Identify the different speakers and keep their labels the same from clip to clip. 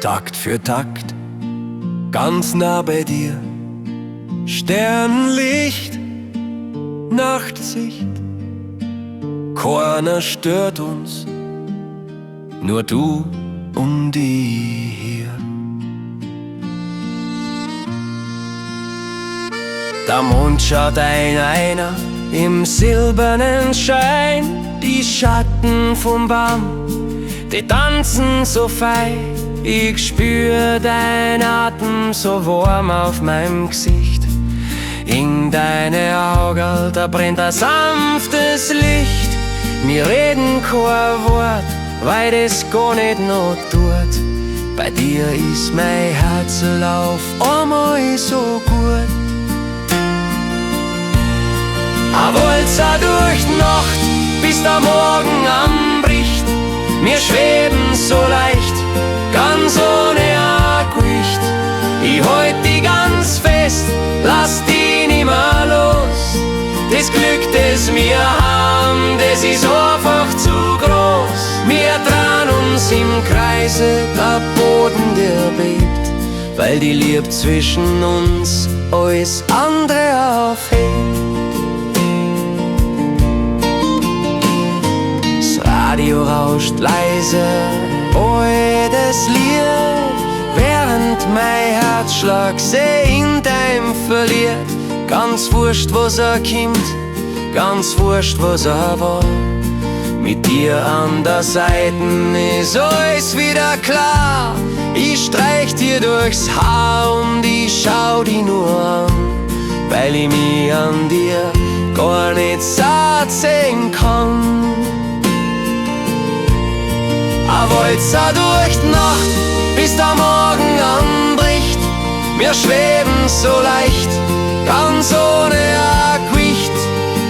Speaker 1: Takt für Takt, ganz nah bei dir. Sternlicht, Nachtsicht, keiner stört uns, nur du und ich hier. Der Mond schaut einer im silbernen Schein, die Schatten vom Baum, die tanzen so fein. Ich spür dein Atem so warm auf meinem Gesicht. In deine Augen, da brennt ein sanftes Licht. Wir reden kein Wort, weil das gar nicht noch tut. Bei dir ist mein Herzlauf einmal so gut. Ein Walzer durch die Nacht, bis der Morgen anbricht. Wir schweben so leicht, ganz ohne Gewicht. Ich halt die ganz fest, lass die nimmer los. Das Glück, das wir haben, das ist einfach zu groß. Wir drehen uns im Kreise, der Boden, der bebt, weil die Liebe zwischen uns alles andere aufhebt. Das Radio rauscht leise, das Lied, während mein Herzschlag sich in deinem verliert. Ganz wurscht, was kommt, ganz wurscht, was war. Mit dir an der Seite ist alles wieder klar. Ich streich dir durchs Haar und ich schau dich nur an, weil ich mich an dir gar nicht satt sehen kann. Ein Walzer durch die Nacht, bis der Morgen anbricht. Wir schweben so leicht, ganz ohne Gewicht.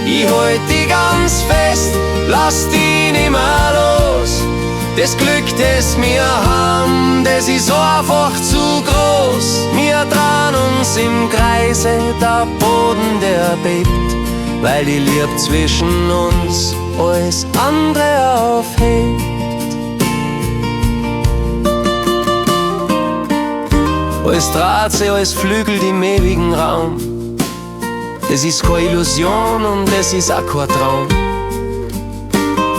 Speaker 1: Ich halt die ganz fest, lass die nimmer los. Das Glück, das wir haben, das ist einfach zu groß. Wir drehen uns im Kreise, der Boden, der bebt, weil die Liebe zwischen uns alles andere aufhebt. Alles dreht sich, alles flügelt im ewigen Raum. Das ist keine Illusion und das ist auch kein Traum.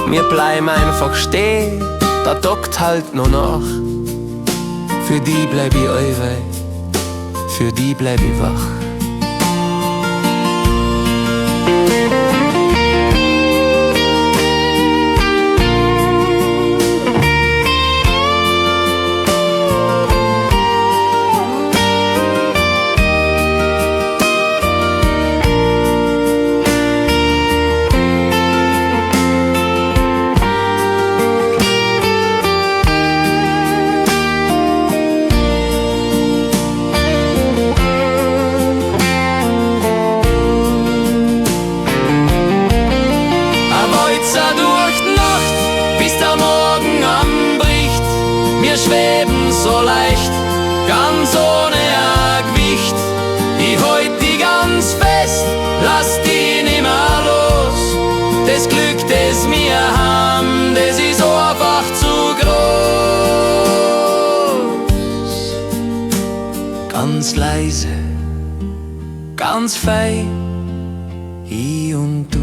Speaker 1: Wir bleiben einfach stehen, der Takt halt noch nach. Für die bleib ich allweil, für die bleib ich wach. Wir schweben so leicht, ganz ohne Gewicht. Ich halt die ganz fest, lass die nimmer los. Das Glück, das wir haben, das ist einfach zu groß. Ganz leise, ganz fein, ich und du.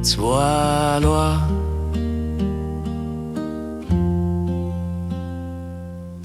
Speaker 1: Zwei Lohr